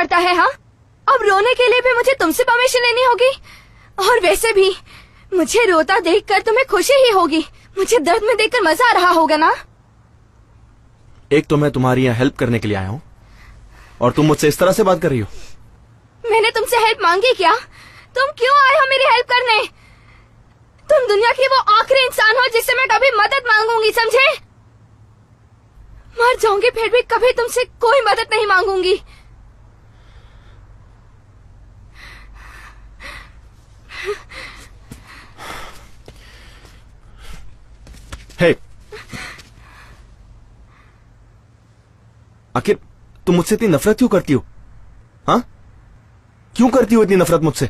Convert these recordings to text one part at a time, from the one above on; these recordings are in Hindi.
पड़ता है? हाँ, अब रोने के लिए भी मुझे तुमसे परमिशन लेनी होगी। और वैसे भी मुझे रोता देखकर तुम्हें खुशी ही होगी, मुझे दर्द में देखकर मजा आ रहा होगा ना। एक तो मैं तुम्हारी यहाँ हेल्प करने के लिए आया हूँ और तुम मुझसे इस तरह से बात कर रही हो। मैंने तुमसे हेल्प मांगी क्या? तुम क्यों आए हो मेरी हेल्प करने? तुम दुनिया की वो आखिरी इंसान हो जिससे मैं कभी मदद मांगूंगी, समझे? मर जाऊंगी फिर भी कभी तुमसे कोई मदद नहीं मांगूंगी। हे, आखिर तुम मुझसे इतनी नफरत क्यों करती हो? हाँ, क्यों करती हो इतनी नफरत मुझसे?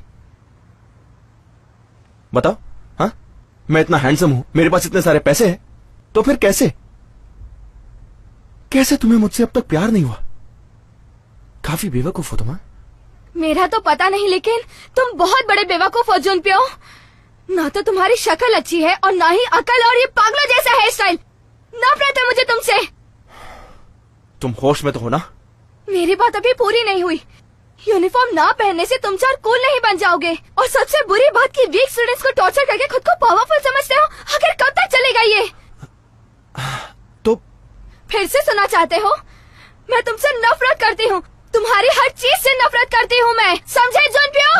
बताओ। हाँ, मैं इतना हैंडसम हूं, मेरे पास इतने सारे पैसे हैं, तो फिर कैसे तुम्हें मुझसे अब तक प्यार नहीं हुआ? काफी बेवकूफ हो तुम। मेरा तो पता नहीं, लेकिन तुम बहुत बड़े बेवकूफ हो जुनप्यो। ना तो तुम्हारी शक्ल अच्छी है और ना ही अकल, और ये पागलों जैसा हेयर स्टाइल। नफरत है मुझे तुमसे। तुम होश में तो हो ना? मेरी बात अभी पूरी नहीं हुई। यूनिफॉर्म ना पहनने से तुम चार कूल नहीं बन जाओगे। और सबसे बुरी बात कि वीक स्टूडेंट्स को टॉर्चर करके खुद को पावरफुल समझते हो। आखिर कब तक चलेगा ये? तो फिर से सुना चाहते हो? मैं तुमसे नफरत करती हूँ, तुम्हारी हर चीज से नफरत करती हूँ मैं, समझे जुनप्यो?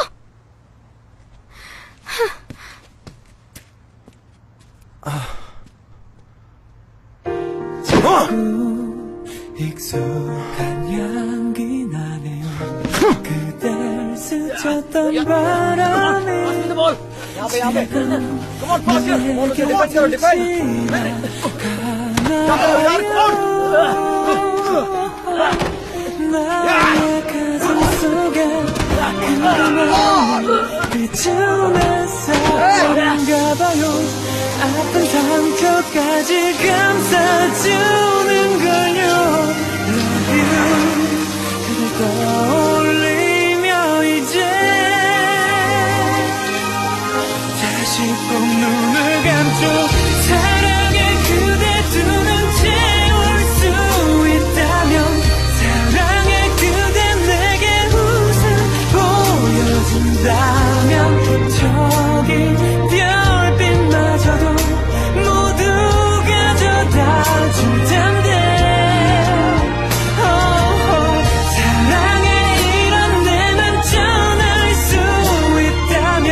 익숙한 향기 나네요. 그댈 스쳤던 바람이 나의 가슴 속에 비추면서 그런가 봐요. 아픈 상처까지 감싸주는 걸요. Love you 그댈 떠올리며 이제 다시 꼭 눈을 감죠. 사랑에 그대 두 눈 채울 수 있다면 사랑에 그대 내게 웃음 보여준다면 저기 별빛마저도 모두 가져다 줄 텐데. 사랑에 이런 내만 전할 수 있다면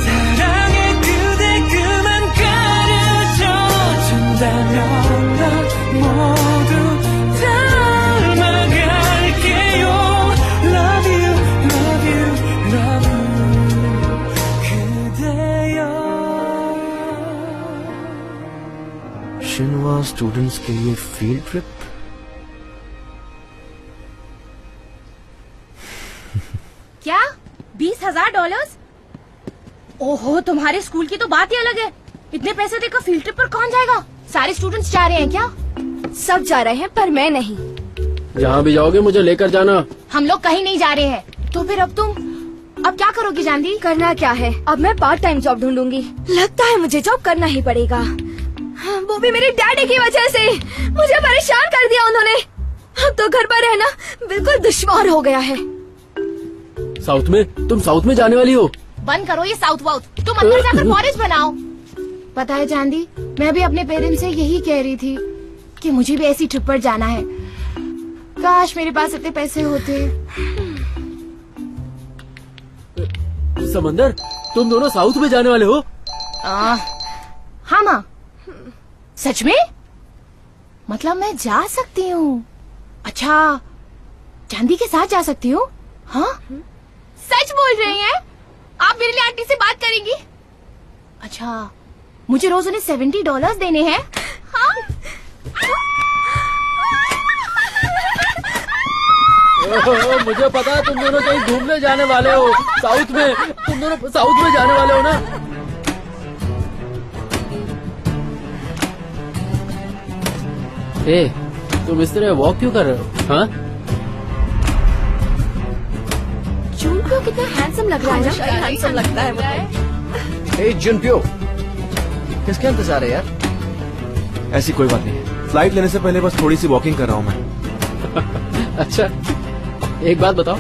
사랑에 그대 그만 가르쳐 준다면 난 모두 닮아갈게요. Love you, love you, love you 그대여. शिनवा students के लिए फील्ड ट्रिप? क्या? $20,000? ओहो, तुम्हारे स्कूल की तो बात ही अलग है। इतने पैसे देकर फील्ड ट्रिप पर कौन जाएगा? सारे स्टूडेंट्स जा रहे हैं क्या? सब जा रहे हैं पर मैं नहीं। जहाँ भी जाओगे मुझे लेकर जाना। हम लोग कहीं नहीं जा रहे हैं। तो फिर अब क्या करोगी जानवी? करना क्या है, अब मैं पार्ट टाइम जॉब ढूंढूंगी। लगता है मुझे जॉब करना ही पड़ेगा। वो भी मेरे डैडी की वजह से। मुझे परेशान कर दिया उन्होंने। अब तो घर पर रहना बिल्कुल दुश्वार हो गया है। साउथ में? तुम साउथ में जाने वाली हो? बंद करो ये साउथ वाउथ, तुम अंदर जाकर फॉरेस्ट बनाओ। पता है चांदी, मैं भी अपने पेरेंट्स से यही कह रही थी कि मुझे भी ऐसी ट्रिप पर जाना है। काश मेरे पास इतने पैसे होते। समंदर, तुम दोनों साउथ में जाने वाले हो? हाँ माँ। सच में? मतलब मैं जा सकती हूँ? अच्छा, चांदी के साथ जा सकती हूँ? हाँ, सच बोल रही हैं? आप मेरे लिए आंटी से बात करेंगी? अच्छा, मुझे रोज उन्हें $70 देने हैं? हाँ? मुझे पता है तुम दोनों कहीं घूमने जाने वाले हो साउथ में। तुम दोनों साउथ में जाने वाले हो ना? ए, तुम इस तरह वॉक क्यों कर रहे हो? हाँ? जुनप्यो कितना हैंडसम लग रहा है ना? हैंडसम लगता है। ए जुनप्यो, किसके इंतजार है यार? ऐसी कोई बात नहीं है। फ्लाइट लेने से पहले बस थोड़ी सी वॉकिंग कर रहा हूँ मैं। अच्छा, एक बात बताओ,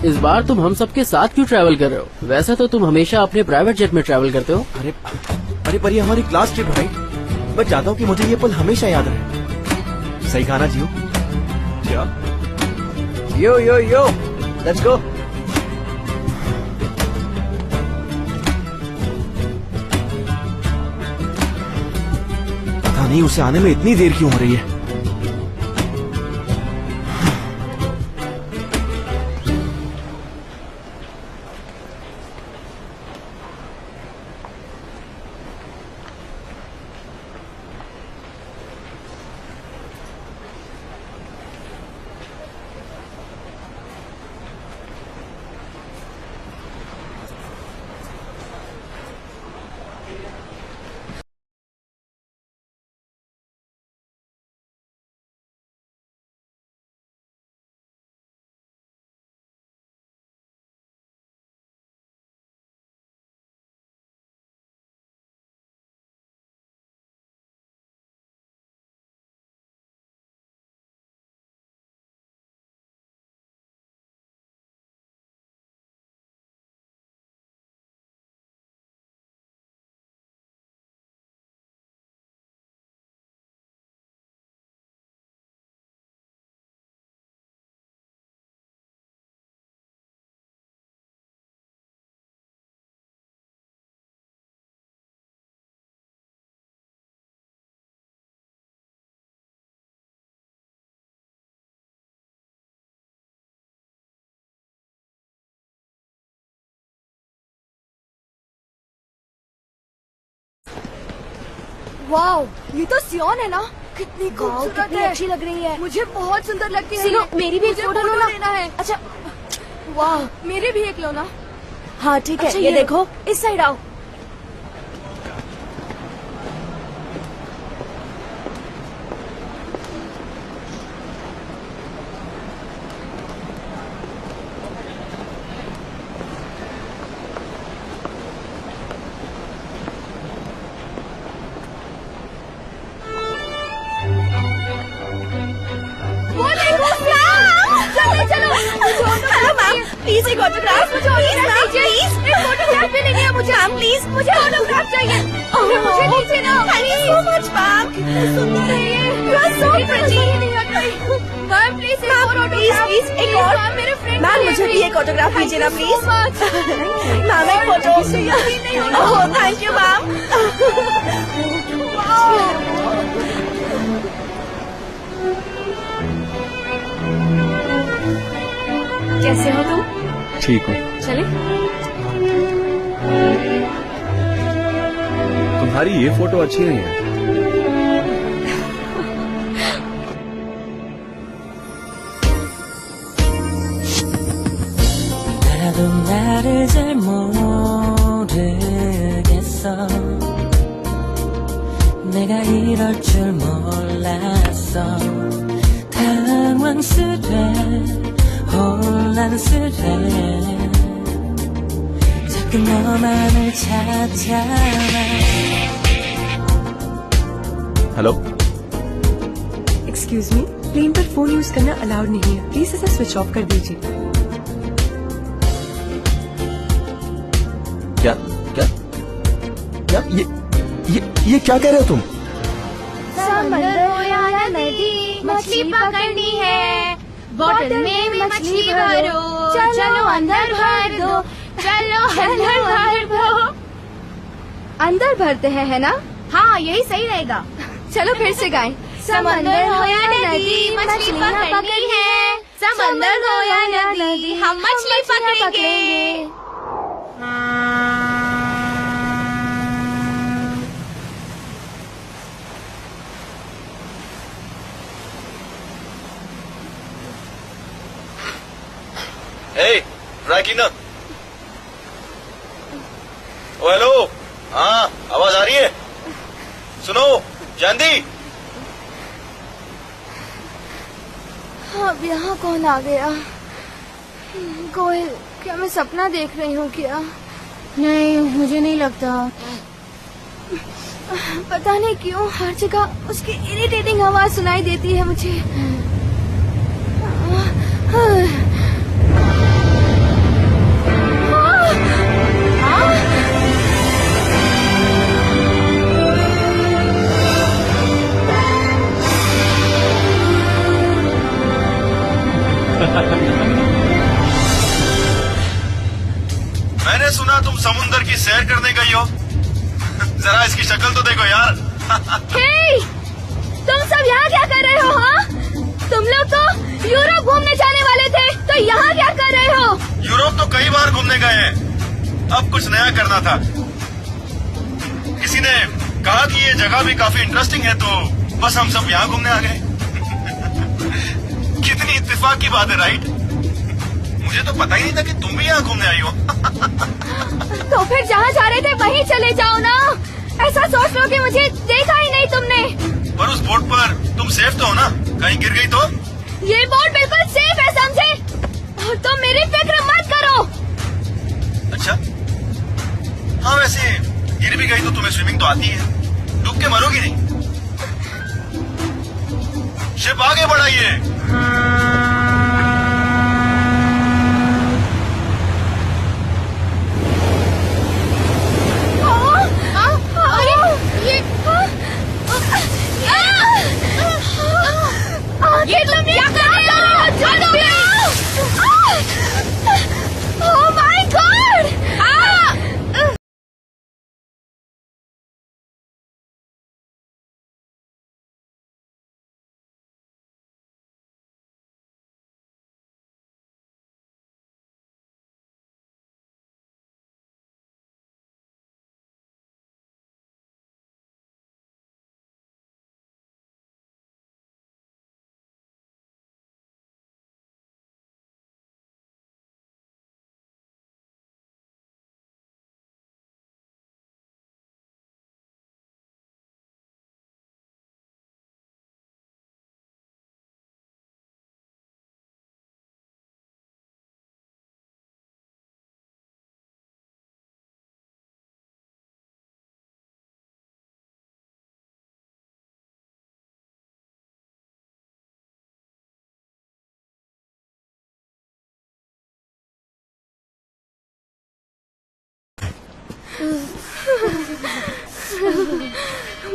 इस बार तुम हम सबके साथ क्यों ट्रैवल कर रहे हो? वैसे तो तुम हमेशा अपने प्राइवेट जेट में ट्रैवल करते हो। अरे पर ये हमारी क्लास ट्रिप है। मैं चाहता हूँ कि मुझे ये पल हमेशा याद रहे। सही कहा ना जियो? क्या? यो यो यो, लेट्स गो। पता नहीं उसे आने में इतनी देर क्यों हो रही है। वाओ, ये तो सियोन है ना? कितनी खूबसूरत है, कितनी अच्छी लग रही है। मुझे बहुत सुंदर लगती है। सुनो, मेरी भी एक मुझे फोटो लो ना। लेना है। अच्छा, वाह, मेरे भी एक लो ना। हाँ ठीक है। अच्छा, ये ये देखो, इस साइड आओ। प्लीज एक ऑटोग्राफ, मुझे ऑटोग्राफ चाहिए। एक फोटोग्राफ भी नहीं है मुझे। मैम प्लीज, मुझे ऑटोग्राफ चाहिए। मुझे नीचे ना। Thank you so much ma'am, कितना सुंदर है ये। You are so pretty. Ma'am please एक और ऑटोग्राफ, प्लीज एक और। मेरे फ्रेंड मैम मुझे भी एक ऑटोग्राफ दीजिए ना प्लीज। मैम एक photo. Oh thank you ma'am. कैसे हो तुम? ठीक हूँ। चले। तुम्हारी ये फोटो अच्छी नहीं है। 나도 나를 잘 모르겠어 내가 이럴 줄 몰랐어 당황스레 혼란스레 자꾸 너만을 찾아와 हेलो, एक्सक्यूज मी, प्लेन पर फोन यूज करना अलाउड नहीं है। प्लीज इसे स्विच ऑफ कर दीजिए। क्या क्या क्या ये क्या कह रहे हो तुम? समंदर हो या नदी, मछली पकड़नी है। बोतल में मछली भरो, चलो अंदर भर दो, चलो अंदर भर दो। अंदर भरते हैं है ना? हाँ यही सही रहेगा। चलो फिर से गाएं। समंदर हो या नदी, मछली पकड़नी है। समंदर हो या नदी, हम मछली पकड़ेंगे। हे, ट्राई की ना। ओ हेलो, हाँ आवाज आ रही है? सुनो चांदी। अब यहाँ कौन आ गया? गोयल, क्या मैं सपना देख रही हूँ क्या? नहीं, मुझे नहीं लगता। पता नहीं क्यों हर जगह उसकी इरिटेटिंग आवाज सुनाई देती है मुझे। मैंने सुना तुम समुंदर की सैर करने गई हो। जरा इसकी शक्ल तो देखो यार। हे, तुम सब यहाँ क्या कर रहे हो? हाँ, तुम लोग तो यूरोप घूमने जाने वाले थे, तो यहाँ क्या कर रहे हो? यूरोप तो कई बार घूमने गए हैं, अब कुछ नया करना था। किसी ने कहा कि ये जगह भी काफी इंटरेस्टिंग है, तो बस हम सब यहाँ घूमने आ गए। कितनी इत्तेफाक की बात है, राइट? मुझे तो पता ही नहीं था कि तुम भी यहाँ घूमने आई हो। तो फिर जहाँ जा रहे थे वहीं चले जाओ ना। ऐसा सोच लो कि मुझे देखा ही नहीं तुमने। पर उस बोट पर तुम सेफ तो हो ना? कहीं गिर गई तो? ये बोट बिल्कुल सेफ है, समझे? और तुम मेरी फिक्र मत करो। अच्छा, हाँ वैसे गिर भी गई तो तुम्हें स्विमिंग तो आती है, डूब के मरोगी नहीं। शिप आगे बढ़ाइए। ये तुम क्या कर रहे हो? Oh my God!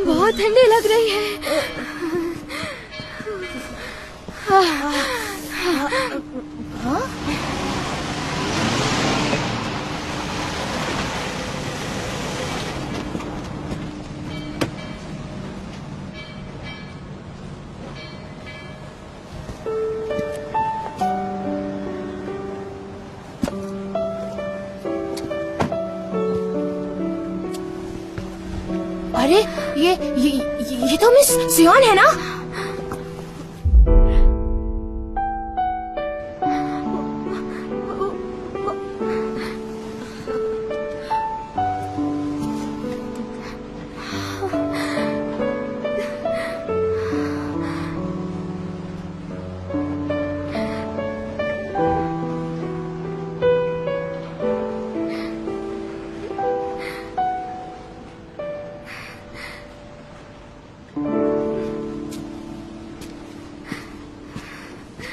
बहुत ठंडी लग रही है। अरे ये तो मिस सियोन है ना?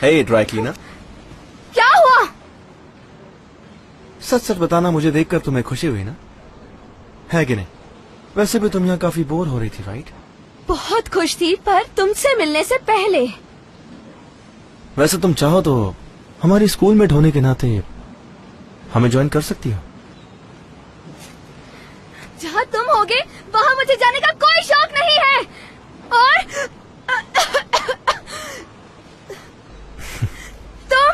हे ड्राई क्लीनर, क्या हुआ? सच सच बताना, मुझे देखकर तुम्हें खुशी हुई ना? है कि नहीं? वैसे भी तुम यहाँ काफी बोर हो रही थी, राइट? बहुत खुश थी, पर तुमसे मिलने से पहले। वैसे तुम चाहो तो हमारी स्कूल में होने के नाते हमें ज्वाइन कर सकती हो। जहाँ तुम होगे वहाँ मुझे जाने का कोई शौक नहीं है। और तुम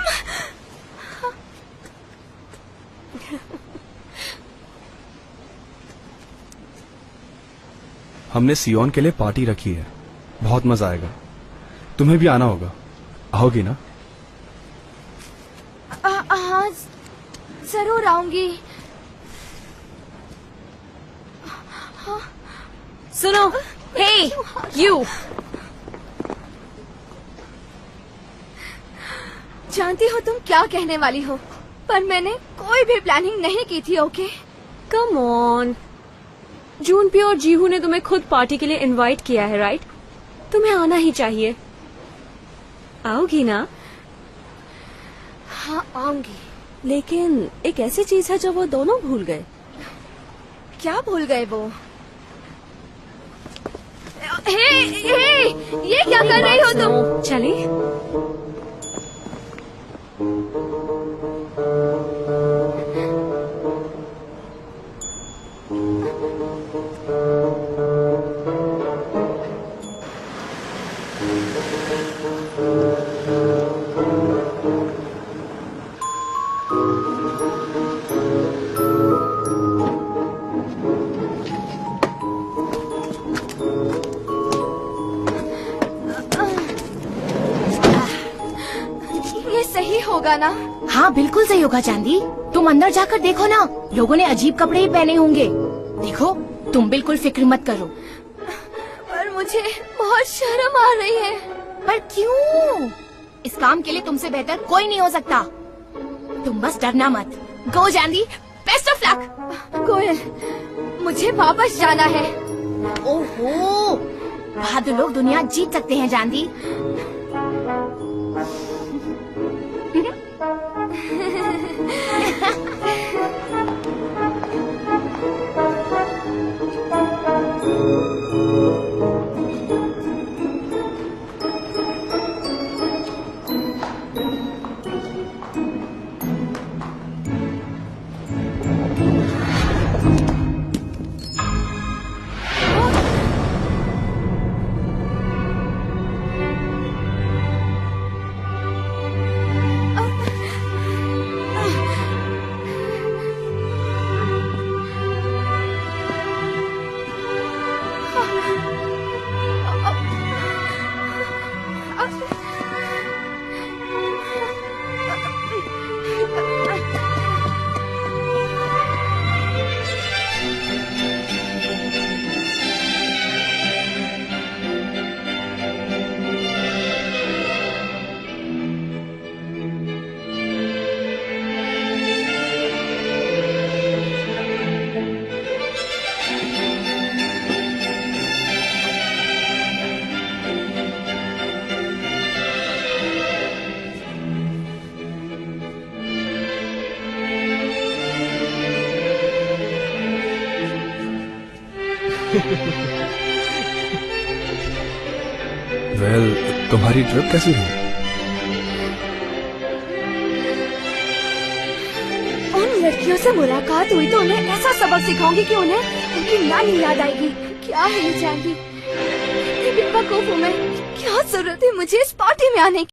हमने सियोन के लिए पार्टी रखी है, बहुत मजा आएगा। तुम्हें भी आना होगा, आओगी ना? हाँ, जरूर आऊंगी। सुनो, हे यू, जानती हो तुम क्या कहने वाली हो, पर मैंने कोई भी प्लानिंग नहीं की थी। ओके, कम ऑन, जूनपी और जीहू ने तुम्हें खुद पार्टी के लिए इनवाइट किया है, राइट? तुम्हें आना ही चाहिए। आओगी ना? हाँ आऊंगी। लेकिन एक ऐसी चीज है जो वो दोनों भूल गए। क्या भूल गए वो? हे, ये क्या कर रही हो तुम? चली? सही होगा ना? हाँ बिल्कुल सही होगा चांदी। तुम अंदर जाकर देखो ना, लोगों ने अजीब कपड़े ही पहने होंगे। देखो तुम बिल्कुल फिक्र मत करो। पर मुझे बहुत शर्म आ रही है। पर क्यों? इस काम के लिए तुमसे बेहतर कोई नहीं हो सकता। तुम बस डरना मत। गो चांदी, बेस्ट ऑफ लक। कोयल, मुझे वापस जाना है। ओहो, बहादुर लोग दुनिया जीत सकते हैं चांदी। वेल, तुम्हारी ट्रिप कैसी रही? उन लड़कियों से मुलाकात हुई तो उन्हें ऐसा सबक सिखाऊंगी कि उन्हें उनकी नानी याद आएगी। क्या है ये चांदी? इतनी बेवकूफ हूँ मैं। क्या जरूरत है मुझे इस पार्टी में आने की?